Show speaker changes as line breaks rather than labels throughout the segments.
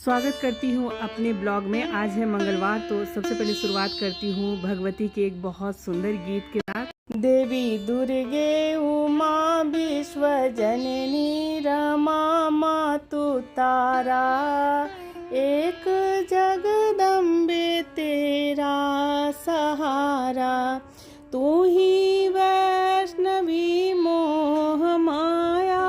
स्वागत करती हूँ अपने ब्लॉग में। आज है मंगलवार, तो सबसे पहले शुरुआत करती हूँ भगवती के एक बहुत सुंदर गीत के साथ। देवी दुर्गे उमा विश्व जननी रमा मातु तारा, एक जगदम्बे तेरा सहारा। तू ही वैष्णवी मोह माया,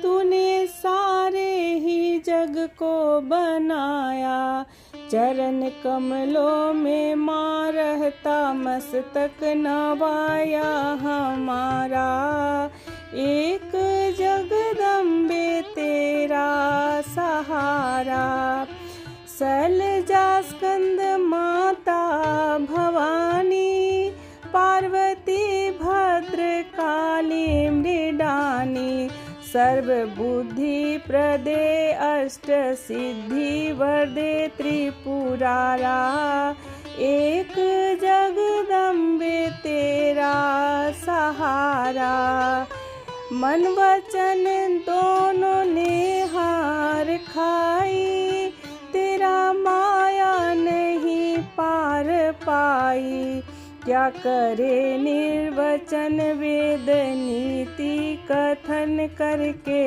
तूने सारे ही जग को बनाया। चरण कमलों में माँ रहता, मस्तक नवाया हमारा। एक जगदम्बे तेरा सहारा। सलजा स्कंद माता भवानी, पार्वती भद्र काली मृडानी। सर्वबुद्धि प्रदे अष्ट सिद्धि वरदे त्रिपुरारा, एक जगदम्बे तेरा सहारा। मन वचन दोनों ने हार खाई, तेरा माया नहीं पार पाई। क्या करे निर्वचन वेद नीति कथन करके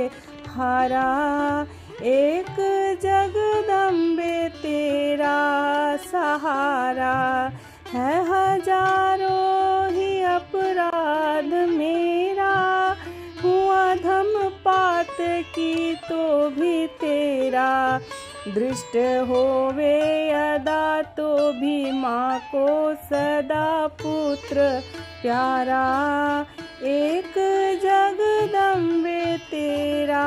हारा। एक जगदम्बे तेरा सहारा। है हजारों ही अपराध मेरा, हुआ धम पात की तो भी तेरा। दृष्ट होवे यदा तो भी माँ को सदा पुत्र प्यारा। एक जगदम्बे तेरा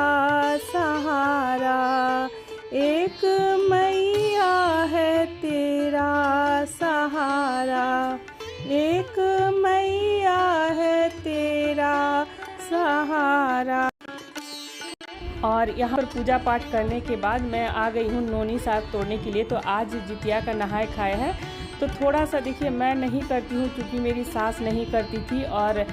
सहारा। एक मैया है तेरा सहारा, एक मैया है तेरा सहारा। और यहाँ पर पूजा पाठ करने के बाद मैं आ गई हूँ नोनी साग तोड़ने के लिए। तो आज जितिया का नहाए खाए है, तो थोड़ा सा देखिए मैं नहीं करती हूँ क्योंकि मेरी सास नहीं करती थी। और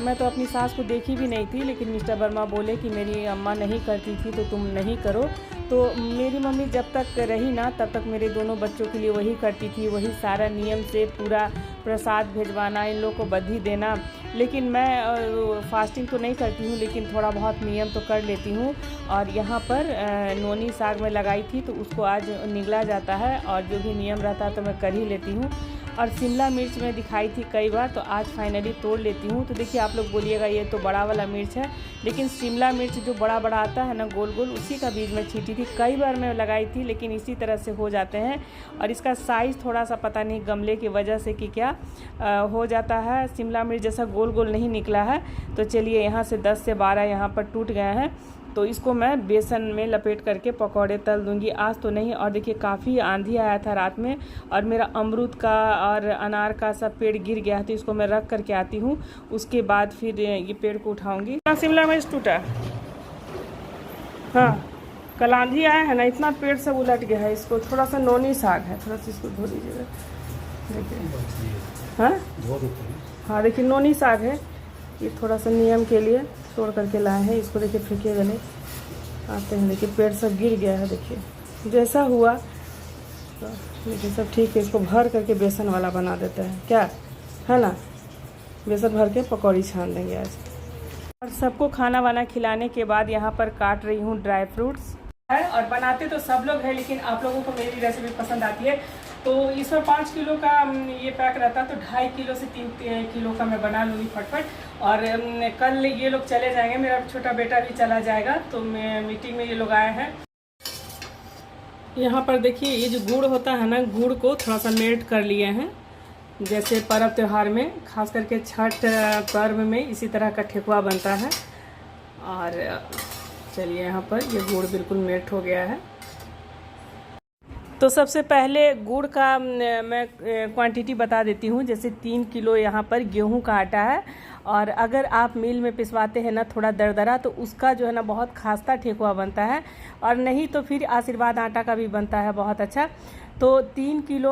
मैं तो अपनी सास को देखी भी नहीं थी, लेकिन मिस्टर वर्मा बोले कि मेरी अम्मा नहीं करती थी तो तुम नहीं करो। तो मेरी मम्मी जब तक रही ना तब तक मेरे दोनों बच्चों के लिए वही करती थी, वही सारा नियम से पूरा प्रसाद भिजवाना, इन लोग को बधाई देना। लेकिन मैं फास्टिंग तो नहीं करती हूँ, लेकिन थोड़ा बहुत नियम तो कर लेती हूँ। और यहाँ पर नोनी साग में लगाई थी तो उसको आज निगला जाता है, और जो भी नियम रहता है तो मैं कर ही लेती हूँ। और शिमला मिर्च मैं दिखाई थी कई बार, तो आज फाइनली तोड़ लेती हूँ। तो देखिए आप लोग बोलिएगा ये तो बड़ा वाला मिर्च है, लेकिन शिमला मिर्च जो बड़ा बड़ा आता है ना गोल गोल, उसी का बीज में छीटी थी। कई बार मैं लगाई थी लेकिन इसी तरह से हो जाते हैं। और इसका साइज़ थोड़ा सा पता नहीं गमले की वजह से कि क्या हो जाता है, शिमला मिर्च जैसा गोल गोल नहीं निकला है। तो चलिए यहाँ से 10 से 12 यहाँ पर टूट गए हैं, तो इसको मैं बेसन में लपेट करके पकौड़े तल दूंगी। आज तो नहीं। और देखिए काफ़ी आंधी आया था रात में, और मेरा अमरूद का और अनार का सब पेड़ गिर गया, तो इसको मैं रख करके आती हूँ। उसके बाद फिर ये पेड़ को उठाऊंगी। शिमला मिर्च टूटा, हाँ कल आंधी आया है ना, इतना पेड़ सब उलट गया है। इसको थोड़ा सा नोनी साग है, थोड़ा सा इसको धो लीजिएगा। देखिए हाँ देखिए नोनी साग है, ये थोड़ा सा नियम के लिए तोड़ करके लाए हैं। इसको देखिए फेंकिएगा नहीं, आते हैं देखिए पेड़ सब गिर गया है। देखिए जैसा हुआ तो देखिए सब ठीक है। इसको भर करके बेसन वाला बना देते हैं, क्या है ना, बेसन भर के पकौड़ी छान देंगे आज। और सबको खाना वाना खिलाने के बाद यहाँ पर काट रही हूँ ड्राई फ्रूट्स है। और बनाते तो सब लोग हैं, लेकिन आप लोगों को मेरी रेसिपी पसंद आती है। तो इसमें 5 किलो का ये पैक रहता है, तो 2.5 किलो से 3 किलो का मैं बना लूँगी फटफट। और कल ये लोग चले जाएंगे, मेरा छोटा बेटा भी चला जाएगा, तो मैं मीटिंग में ये लोग आए हैं। यहाँ पर देखिए ये जो गुड़ होता है ना, गुड़ को थोड़ा सा मेल्ट कर लिए हैं। जैसे पर्व त्यौहार में, खास करके छठ पर्व में इसी तरह का ठेकुआ बनता है। और चलिए यहाँ पर ये गुड़ बिल्कुल मेल्ट हो गया है। तो सबसे पहले गुड़ का मैं क्वांटिटी बता देती हूँ। जैसे 3 किलो यहाँ पर गेहूं का आटा है, और अगर आप मिल में पिसवाते हैं ना थोड़ा दरदरा, तो उसका जो है ना बहुत खास्ता ठेकुआ बनता है। और नहीं तो फिर आशीर्वाद आटा का भी बनता है बहुत अच्छा। तो 3 किलो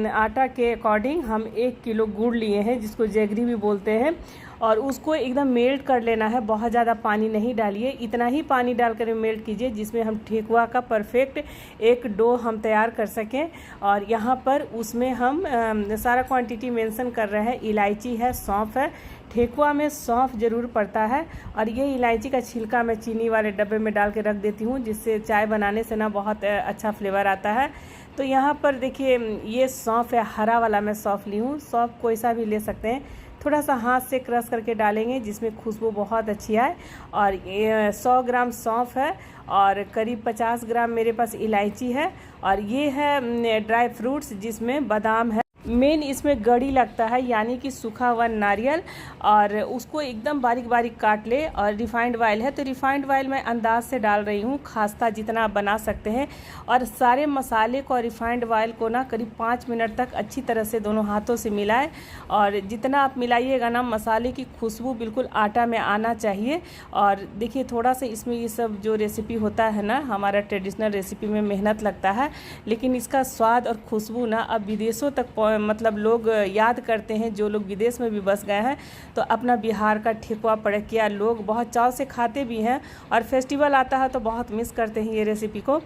आटा के अकॉर्डिंग हम 1 किलो गुड़ लिए हैं, जिसको जैगरी भी बोलते हैं, और उसको एकदम मेल्ट कर लेना है। बहुत ज़्यादा पानी नहीं डालिए, इतना ही पानी डालकर मेल्ट कीजिए जिसमें हम ठेकुआ का परफेक्ट एक डो हम तैयार कर सकें। और यहाँ पर उसमें हम सारा क्वांटिटी मेंशन कर रहे हैं। इलायची है, सौंफ है, ठेकुआ में सौंफ ज़रूर पड़ता है। और ये इलायची का छिलका मैं चीनी वाले डब्बे में डाल के रख देती हूँ, जिससे चाय बनाने से ना बहुत अच्छा फ्लेवर आता है। तो यहाँ पर देखिए ये सौंफ है, हरा वाला मैं सौंफ ली हूँ। सौंफ कोई सा भी ले सकते हैं, थोड़ा सा हाथ से क्रश करके डालेंगे जिसमें खुशबू बहुत अच्छी आए। और ये 100 ग्राम सौंफ है और करीब 50 ग्राम मेरे पास इलायची है। और ये है ड्राई फ्रूट्स जिसमें बादाम है। मेन इसमें गड़ी लगता है, यानी कि सूखा हुआ नारियल, और उसको एकदम बारीक बारीक काट ले। और रिफाइंड ऑयल है, तो रिफाइंड ऑयल मैं अंदाज से डाल रही हूँ, खास्ता जितना आप बना सकते हैं। और सारे मसाले को और रिफाइंड ऑयल को ना करीब 5 मिनट तक अच्छी तरह से दोनों हाथों से मिलाएं। और जितना आप मिलाइएगा ना, मसाले की खुशबू बिल्कुल आटा में आना चाहिए। और देखिए थोड़ा सा इसमें ये सब जो रेसिपी होता है ना, हमारा ट्रेडिशनल रेसिपी में मेहनत लगता है, लेकिन इसका स्वाद और खुशबू ना अब विदेशों तक मतलब लोग याद करते हैं। जो लोग विदेश में भी बस गए हैं तो अपना बिहार का ठेकुआ पड़किया लोग बहुत चाव से खाते भी हैं, और फेस्टिवल आता है तो बहुत मिस करते हैं ये रेसिपी को।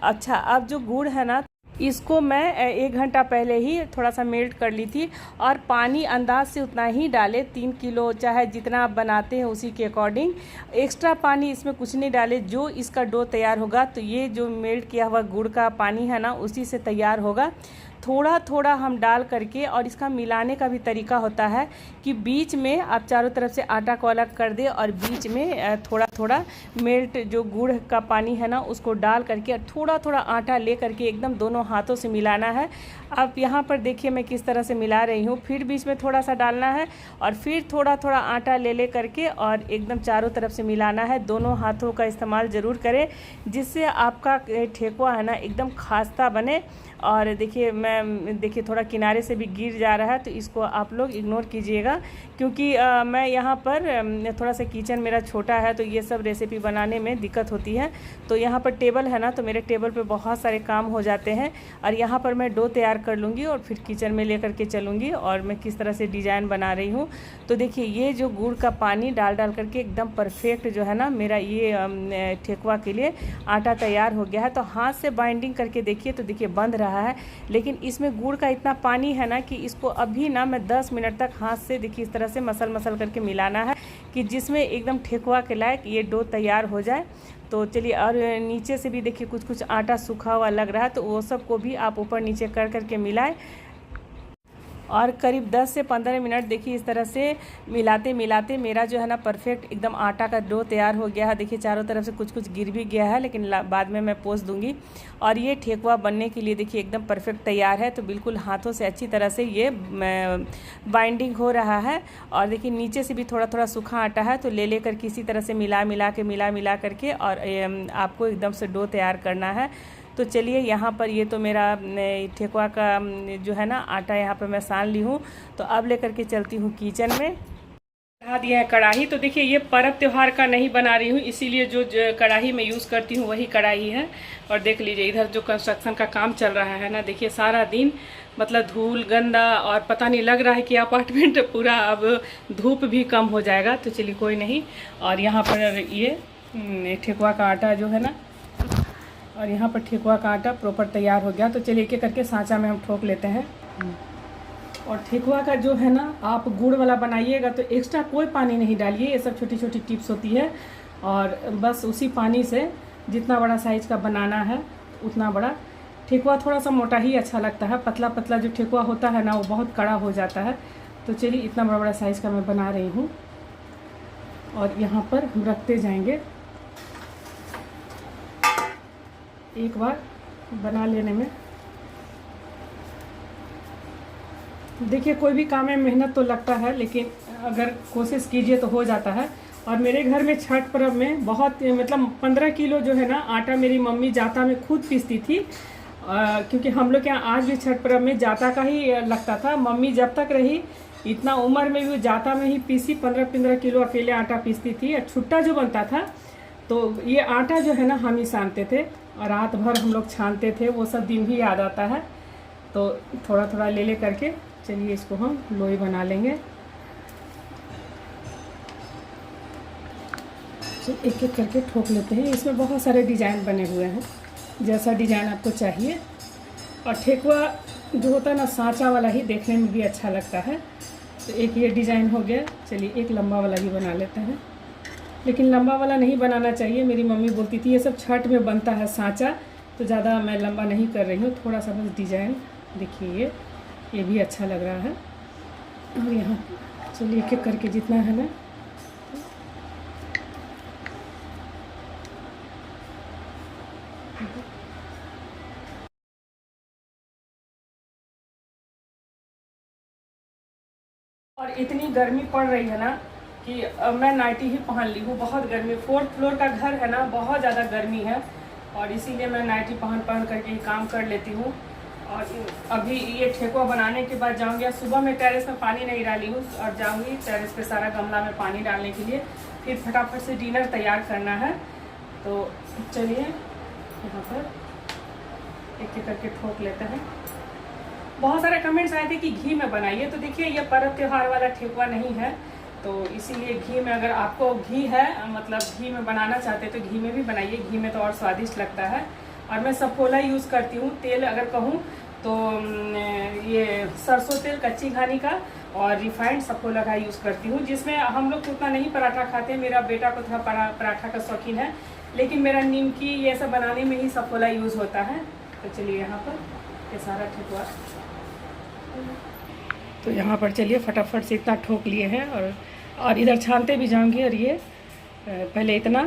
अच्छा, अब जो गुड़ है ना, इसको मैं 1 घंटा पहले ही थोड़ा सा मेल्ट कर ली थी। और पानी अंदाज से उतना ही डाले, 3 किलो चाहे जितना आप बनाते हैं उसी के अकॉर्डिंग। एक्स्ट्रा पानी इसमें कुछ नहीं डाले। जो इसका डो तैयार होगा, तो ये जो मेल्ट किया हुआ गुड़ का पानी है ना, उसी से तैयार होगा। थोड़ा थोड़ा हम डाल करके, और इसका मिलाने का भी तरीका होता है कि बीच में आप चारों तरफ से आटा को अलग कर दे, और बीच में थोड़ा थोड़ा मेल्ट जो गुड़ का पानी है ना, उसको डाल करके और थोड़ा थोड़ा आटा ले करके एकदम दोनों हाथों से मिलाना है। आप यहाँ पर देखिए मैं किस तरह से मिला रही हूँ। फिर बीच में थोड़ा सा डालना है, और फिर थोड़ा थोड़ा आटा ले करके और एकदम चारों तरफ से मिलाना है। दोनों हाथों का इस्तेमाल ज़रूर करें, जिससे आपका ठेकुआ है ना एकदम खास्ता बने। और देखिए थोड़ा किनारे से भी गिर जा रहा है, तो इसको आप लोग इग्नोर कीजिएगा, क्योंकि मैं यहाँ पर थोड़ा सा किचन मेरा छोटा है, तो ये सब रेसिपी बनाने में दिक्कत होती है। तो यहाँ पर टेबल है ना, तो मेरे टेबल पे बहुत सारे काम हो जाते हैं। और यहाँ पर मैं डो तैयार कर लूँगी और फिर किचन में लेकर के चलूँगी, और मैं किस तरह से डिज़ाइन बना रही हूँ। तो देखिए ये जो गुड़ का पानी डाल करके एकदम परफेक्ट जो है ना, मेरा ये ठेकुआ के लिए आटा तैयार हो गया है। तो हाथ से बाइंडिंग करके देखिए, तो देखिए बंध रहा है, लेकिन इसमें गुड़ का इतना पानी है ना कि इसको अभी ना मैं 10 मिनट तक हाथ से देखिए इस तरह से मसल करके मिलाना है, कि जिसमें एकदम ठेकुआ के लायक ये डो तैयार हो जाए। तो चलिए, और नीचे से भी देखिए कुछ आटा सूखा हुआ लग रहा है, तो वो सब को भी आप ऊपर नीचे करके मिलाएं। और करीब 10 से 15 मिनट देखिए इस तरह से मिलाते मिलाते मेरा जो है ना परफेक्ट एकदम आटा का डो तैयार हो गया है। देखिए चारों तरफ से कुछ गिर भी गया है, लेकिन बाद में मैं पोंछ दूंगी। और ये ठेकुआ बनने के लिए देखिए एकदम परफेक्ट तैयार है। तो बिल्कुल हाथों से अच्छी तरह से ये बाइंडिंग हो रहा है। और देखिए नीचे से भी थोड़ा थोड़ा सूखा आटा है, तो ले कर किसी तरह से मिला करके और आपको एकदम से डो तैयार करना है। तो चलिए यहाँ पर ये तो मेरा ठेकुआ का जो है ना आटा यहाँ पर मैं सान ली हूँ। तो अब लेकर के चलती हूँ किचन में। चढ़ा दिया है कढ़ाई। तो देखिए ये पर्व त्यौहार का नहीं बना रही हूँ, इसीलिए जो कढ़ाई मैं यूज़ करती हूँ वही कढ़ाई है। और देख लीजिए इधर जो कंस्ट्रक्शन का काम चल रहा है ना, देखिए सारा दिन मतलब धूल गंदा, और पता नहीं लग रहा है कि अपार्टमेंट पूरा अब धूप भी कम हो जाएगा। तो चलिए कोई नहीं। और यहाँ पर ये ठेकुआ का आटा जो है ना, और यहाँ पर ठेकुआ का आटा प्रॉपर तैयार हो गया। तो चलिए एक एक करके सांचा में हम ठोक लेते हैं। और ठेकुआ का जो है ना, आप गुड़ वाला बनाइएगा तो एक्स्ट्रा कोई पानी नहीं डालिए। ये सब छोटी छोटी टिप्स होती है, और बस उसी पानी से जितना बड़ा साइज़ का बनाना है उतना बड़ा। ठेकुआ थोड़ा सा मोटा ही अच्छा लगता है, पतला पतला जो ठेकुआ होता है ना वो बहुत कड़ा हो जाता है। तो चलिए इतना बड़ा बड़ा साइज़ का मैं बना रही हूँ। और यहाँ पर हम रखते जाएंगे। एक बार बना लेने में देखिए कोई भी काम में मेहनत तो लगता है, लेकिन अगर कोशिश कीजिए तो हो जाता है। और मेरे घर में छठ पर्व में बहुत मतलब 15 किलो जो है ना आटा मेरी मम्मी जाता में खुद पीसती थी, क्योंकि हम लोग के यहाँ आज भी छठ पर्व में जाता का ही लगता था। मम्मी जब तक रही
इतना उम्र में भी जाता में ही पीसी 15-15 किलो अकेले आटा पीसती थी। और छुट्टा जो बनता था तो ये आटा जो है ना हम ही सानते थे और रात भर हम लोग छानते थे। वो सब दिन भी याद आता है। तो थोड़ा थोड़ा ले करके चलिए इसको हम लोई बना लेंगे। एक एक करके ठोक लेते हैं। इसमें बहुत सारे डिज़ाइन बने हुए हैं, जैसा डिज़ाइन आपको चाहिए। और ठेकुआ जो होता है ना सांचा वाला ही देखने में भी अच्छा लगता है। तो एक ये डिज़ाइन हो गया। चलिए एक लंबा वाला ही बना लेते हैं, लेकिन लंबा वाला नहीं बनाना चाहिए। मेरी मम्मी बोलती थी ये सब छठ में बनता है सांचा, तो ज़्यादा मैं लंबा नहीं कर रही हूँ, थोड़ा सा बस डिज़ाइन। देखिए ये भी अच्छा लग रहा है। और यहाँ चलिए एक एक करके जितना है ना और इतनी गर्मी पड़ रही है ना कि मैं नाइटी ही पहन ली हूँ। बहुत गर्मी, 4th फ्लोर का घर है ना, बहुत ज़्यादा गर्मी है और इसीलिए मैं नाइटी पहन करके ही काम कर लेती हूँ। और अभी ये ठेकुआ बनाने के बाद जाऊँगी। सुबह में टेरेस में पानी नहीं डाली हूँ और जाऊँगी टेरेस पे सारा गमला में पानी डालने के लिए, फिर फटाफट से डिनर तैयार करना है। तो चलिए यहाँ पर एक एक करके ठोक लेते हैं। बहुत सारे कमेंट्स आए थे कि घी में बनाइए, तो देखिए ये पर्व त्योहार वाला ठेकुआ नहीं है, तो इसीलिए घी में, अगर आपको घी है मतलब घी में बनाना चाहते हैं तो घी में भी बनाइए। घी में तो और स्वादिष्ट लगता है। और मैं सफोला यूज़ करती हूँ। तेल अगर कहूँ तो ये सरसों तेल कच्ची घानी का और रिफाइंड सफोला का यूज़ करती हूँ, जिसमें हम लोग तो उतना नहीं पराठा खाते। मेरा बेटा को थोड़ा पराठा का शौकीन है, लेकिन मेरा निमकी ये सब बनाने में ही सफोला यूज़ होता है। तो चलिए यहाँ पर ये सारा ठेकुआ, तो यहाँ पर चलिए फटाफट से इतना ठोक लिए हैं और इधर छानते भी जाऊंगी। और ये पहले इतना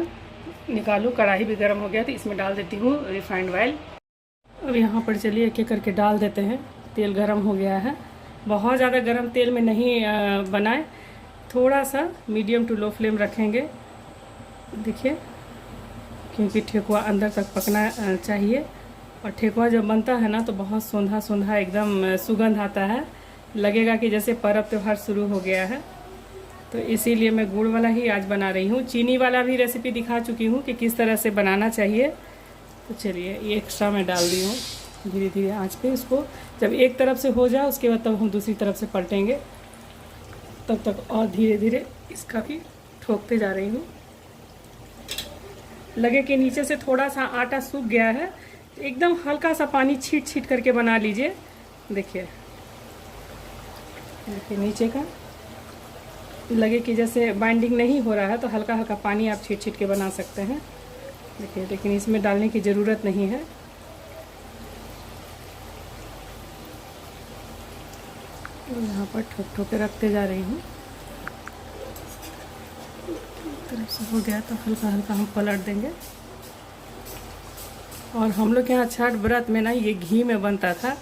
निकालूँ, कढ़ाई भी गर्म हो गया तो इसमें डाल देती हूँ रिफाइंड ऑयल। अब यहाँ पर चलिए एक एक करके डाल देते हैं। तेल गर्म हो गया है। बहुत ज़्यादा गर्म तेल में नहीं बनाए, थोड़ा सा मीडियम टू लो फ्लेम रखेंगे। देखिए, क्योंकि ठेकुआ अंदर तक पकना चाहिए। और ठेकुआ जब बनता है ना तो बहुत सोंधा सोंधा एकदम सुगंध आता है, लगेगा कि जैसे पर्व त्योहार शुरू हो गया है। तो इसीलिए मैं गुड़ वाला ही आज बना रही हूँ। चीनी वाला भी रेसिपी दिखा चुकी हूँ कि किस तरह से बनाना चाहिए। तो चलिए ये एक्स्ट्रा मैं डाल दी हूँ। धीरे धीरे आंच पे इसको, जब एक तरफ से हो जाए उसके बाद तब हम दूसरी तरफ से पलटेंगे, तब तक और धीरे धीरे इसका भी ठोकते जा रही हूँ। लगे कि नीचे से थोड़ा सा आटा सूख गया है, एकदम हल्का सा पानी छीट छीट करके बना लीजिए। देखिए नीचे का लगे कि जैसे बाइंडिंग नहीं हो रहा है तो हल्का हल्का पानी आप छीट छीट के बना सकते हैं। देखिए, लेकिन इसमें डालने की ज़रूरत नहीं है। यहाँ पर ठोक ठोक के रखते जा रही हूँ। तरफ से हो गया तो हल्का हल्का हम पलट देंगे। और हम लोग के यहाँ छठ व्रत में ना ये घी में बनता था।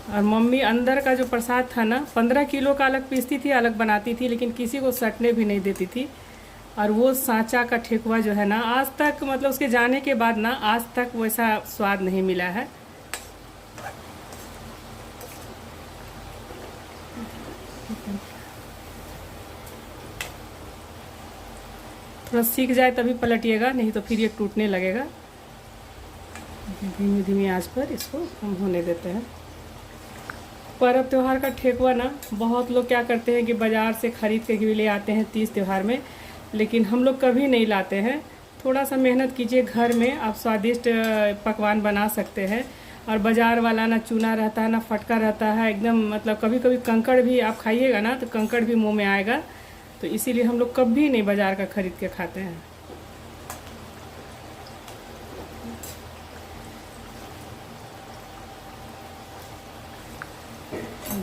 और मम्मी अंदर का जो प्रसाद था ना 15 किलो का अलग पीसती थी, अलग बनाती थी, लेकिन किसी को सटने भी नहीं देती थी। और वो सांचा का ठेकुआ जो है ना, आज तक मतलब उसके जाने के बाद ना आज तक वैसा स्वाद नहीं मिला है। थोड़ा सीख जाए तभी पलटिएगा, नहीं तो फिर ये टूटने लगेगा। धीमी धीमी आंच पर इसको हम होने देते हैं। पर्व त्योहार का ठेकुआ ना बहुत लोग क्या करते हैं कि बाज़ार से ख़रीद के भी ले आते हैं तीज त्यौहार में, लेकिन हम लोग कभी नहीं लाते हैं। थोड़ा सा मेहनत कीजिए, घर में आप स्वादिष्ट पकवान बना सकते हैं। और बाज़ार वाला ना चूना रहता है ना फटका रहता है एकदम, मतलब कभी कभी कंकड़ भी आप खाइएगा ना तो कंकड़ भी मुंह में आएगा। तो इसीलिए हम लोग कभी नहीं बाज़ार का ख़रीद के खाते हैं।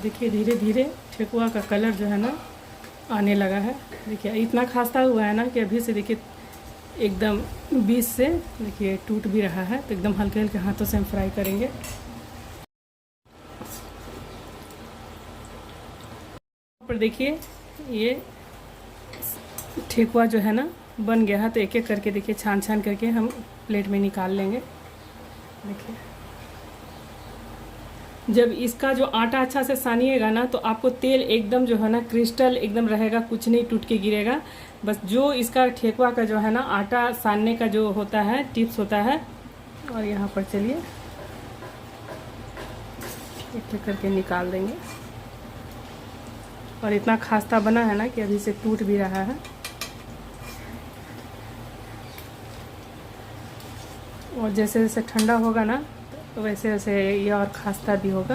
देखिए धीरे धीरे ठेकुआ का कलर जो है ना आने लगा है। देखिए इतना खास्ता हुआ है ना कि अभी से देखिए एकदम बीच से देखिए टूट भी रहा है। तो एकदम हल्के हल्के हाथों से हम फ्राई करेंगे। पर देखिए ये ठेकुआ जो है ना बन गया है। तो एक एक करके देखिए छान छान करके हम प्लेट में निकाल लेंगे। देखिए जब इसका जो आटा अच्छा से सानिएगा ना तो आपको तेल एकदम जो है ना क्रिस्टल एकदम रहेगा, कुछ नहीं टूट के गिरेगा। बस जो इसका ठेकुआ का जो है ना आटा सानने का जो होता है टिप्स होता है। और यहाँ पर चलिए एक एक करके निकाल देंगे। और इतना खास्ता बना है ना कि अभी से टूट भी रहा है। और जैसे जैसे ठंडा होगा ना तो वैसे वैसे ये और खास्ता भी होगा।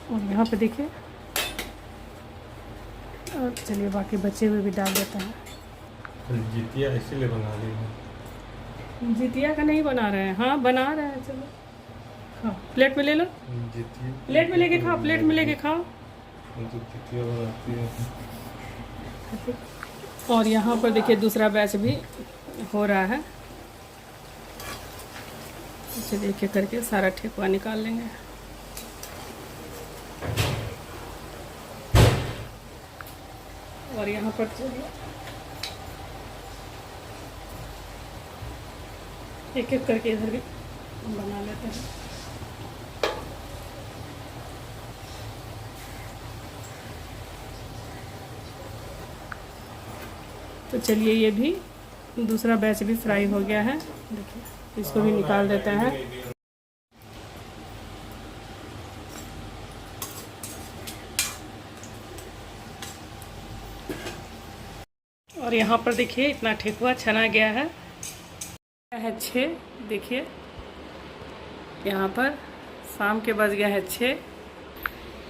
और यहाँ पे देखिए, और चलिए बाकी बचे हुए भी डाल देते हैं।
जितिया इसीलिए बना रही है।
जितिया का नहीं बना रहे हैं, हाँ बना रहे हैं। चलो हाँ, प्लेट में ले लो, प्लेट में लेके खाओ, प्लेट में लेके खाओ।
जितिया बनाती है।
और यहाँ पर देखिए दूसरा बैच भी हो रहा है। चलिए एक एक करके सारा ठेकुआ निकाल लेंगे। और यहाँ पर चलिए एक एक करके इधर भी बना लेते हैं। तो चलिए ये भी दूसरा बैच भी फ्राई हो गया है। देखिए इसको भी निकाल देते हैं। और यहाँ पर देखिए इतना ठेकुआ छना गया है 6। देखिए यहाँ पर शाम के बज गया है 6।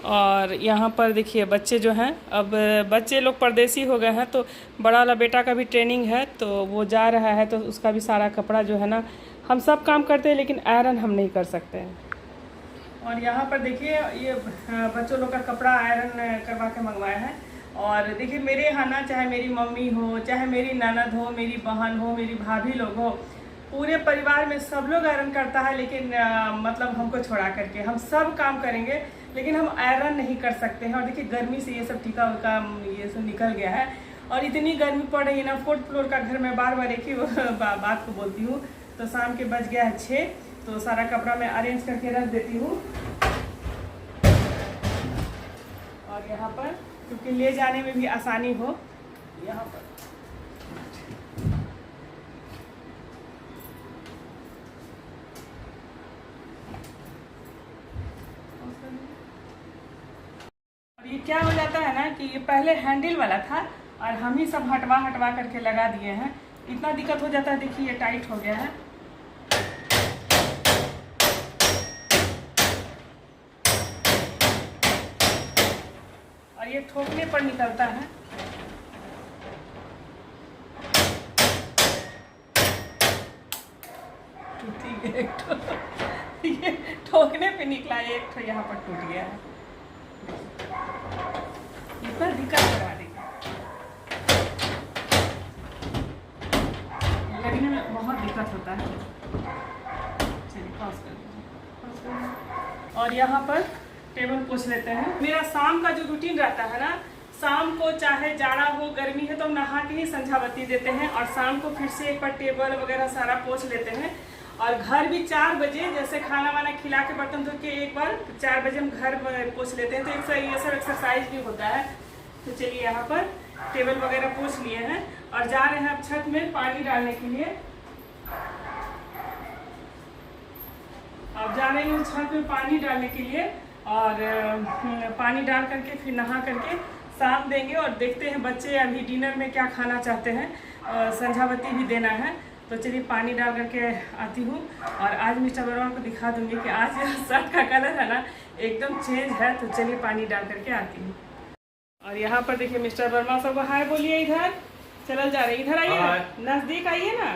और यहाँ पर देखिए बच्चे जो हैं, अब बच्चे लोग परदेसी हो गए हैं तो बड़ा वाला बेटा का भी ट्रेनिंग है तो वो जा रहा है, तो उसका भी सारा कपड़ा जो है ना, हम सब काम करते हैं लेकिन आयरन हम नहीं कर सकते हैं। और यहाँ पर देखिए ये बच्चों लोग का कपड़ा आयरन करवा के मंगवाया है। और देखिए मेरे यहाँ ना, चाहे मेरी मम्मी हो, चाहे मेरी ननद हो, मेरी बहन हो, मेरी भाभी लोग हो, पूरे परिवार में सब लोग आयरन करता है। लेकिन मतलब हमको छोड़ा करके हम सब काम करेंगे लेकिन हम आयरन नहीं कर सकते हैं। और देखिए गर्मी से ये सब टीका उका ये सब निकल गया है। और इतनी गर्मी पड़ रही है ना, 4th फ्लोर का घर में बार बार एक ही बात को बोलती हूँ। तो शाम के बज गया है 6, तो सारा कपड़ा मैं अरेंज करके रख देती हूँ। और यहाँ पर क्योंकि ले जाने में भी आसानी हो, यहाँ पर ये क्या हो जाता है ना कि ये पहले हैंडल वाला था और हम ही सब हटवा हटवा करके लगा दिए हैं। इतना दिक्कत हो जाता है। देखिए ये टाइट हो गया है। और ये ठोकने पर निकलता है। टूटी एक ये ठोकने पे निकला, एक तो यहाँ पर टूट गया है। इतना दिक्कत करा देगा, लगने में बहुत दिक्कत होता है। चलिए पॉज कर दीजिए। और यहाँ पर टेबल पोंछ लेते हैं। मेरा शाम का जो रूटीन रहता है ना, शाम को चाहे जाड़ा हो गर्मी है तो हम नहा के ही संध्यावती देते हैं। और शाम को फिर से एक बार टेबल वगैरह सारा पोंछ लेते हैं। और घर भी 4 बजे, जैसे खाना वाना खिला के बर्तन धो के एक बार 4 बजे हम घर पोंछ लेते हैं। तो ये सब एक्सरसाइज भी होता है। तो चलिए यहाँ पर टेबल वगैरह पोंछ लिए हैं और जा रहे हैं अब छत में पानी डालने के लिए। अब जा रहे हैं छत में पानी डालने के लिए। और पानी डाल करके फिर नहा करके शाम देंगे। और देखते हैं बच्चे अभी डिनर में क्या खाना चाहते हैं। संध्यावती भी देना है। तो चलिए पानी डाल करके आती हूँ। और आज मिस्टर वर्मा को दिखा दूंगी कि आज शर्ट का कलर है ना एकदम चेंज है। तो चलिए पानी डाल करके आती हूँ। और यहाँ पर देखिए मिस्टर वर्मा सबको हाय बोलिए। इधर चल जा रहे, इधर आइए, नजदीक आइए ना।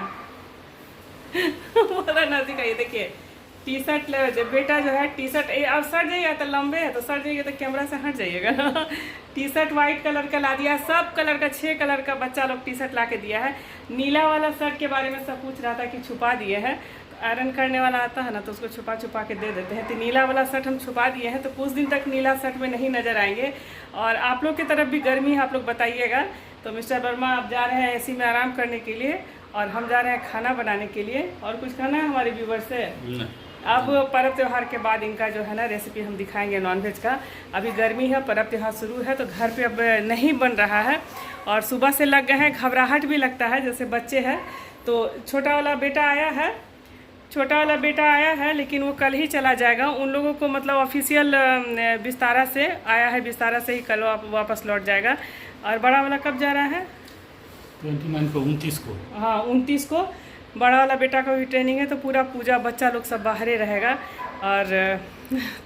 बोला नजदीक आइए। देखिए टी शर्ट बेटा जो है टी शर्ट, अब सट जाइएगा तो लंबे है तो सट जाइएगा तो कैमरा से हट जाइएगा। टी शर्ट व्हाइट कलर का ला दिया। सब कलर का 6 कलर का बच्चा लोग टी शर्ट ला के दिया है। नीला वाला शर्ट के बारे में सब पूछ रहा था कि छुपा दिए हैं। आयरन करने वाला आता है ना तो उसको छुपा छुपा के दे देते हैं। तो नीला वाला शर्ट हम छुपा दिए हैं, तो कुछ दिन तक नीला शर्ट में नहीं नज़र आएंगे। और आप लोग की तरफ भी गर्मी है, आप लोग बताइएगा। तो मिस्टर वर्मा आप जा रहे हैं एसी में आराम करने के लिए और हम जा रहे हैं खाना बनाने के लिए। और कुछ खाना है हमारे व्यूवर से? अब पर्व त्यौहार के बाद इनका जो है ना रेसिपी हम दिखाएंगे नॉनवेज का। अभी गर्मी है, पर्व त्यौहार शुरू है तो घर पे अब नहीं बन रहा है और सुबह से लग गए हैं, घबराहट भी लगता है जैसे बच्चे हैं। तो छोटा वाला बेटा आया है लेकिन वो कल ही चला जाएगा। उन लोगों को मतलब ऑफिशियल बिस्तारा से आया है, बिस्तारा से ही कल वापस लौट जाएगा। और बड़ा वाला कब जा रहा है?
29 को।
हाँ 29 को बड़ा वाला बेटा का भी ट्रेनिंग है, तो पूरा पूजा बच्चा लोग सब बाहर ही रहेगा। और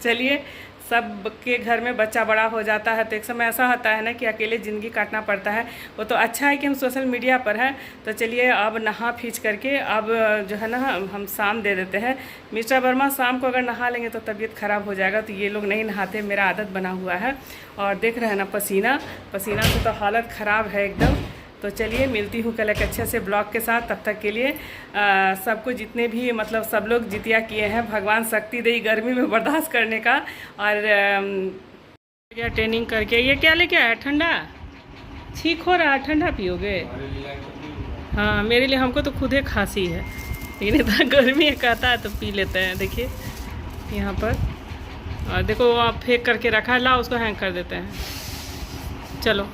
चलिए, सब के घर में बच्चा बड़ा हो जाता है तो एक समय ऐसा होता है ना कि अकेले ज़िंदगी काटना पड़ता है। वो तो अच्छा है कि हम सोशल मीडिया पर हैं। तो चलिए अब नहा फींच करके अब जो है ना हम शाम दे देते हैं। मिस्टर वर्मा शाम को अगर नहा लेंगे तो तबीयत ख़राब हो जाएगा, तो ये लोग नहीं नहाते, मेरा आदत बना हुआ है। और देख रहे हैं ना पसीना से तो हालत ख़राब है एकदम। तो चलिए मिलती हूँ कल एक अच्छे से ब्लॉग के साथ। तब तक के लिए सबको, जितने भी मतलब सब लोग जितिया किए हैं, भगवान शक्ति दे गर्मी में बर्दाश्त करने का। और क्या ट्रेनिंग करके ये क्या लेके आया? ठंडा ठीक हो रहा है? ठंडा पियोगे? हाँ मेरे लिए, हमको तो खुद ही खांसी है लेकिन इतना गर्मी है कहता है तो पी लेते हैं। देखिए यहाँ पर, और देखो वहाँ फेंक करके रखा है, ला उसको हैंग कर देते हैं। चलो।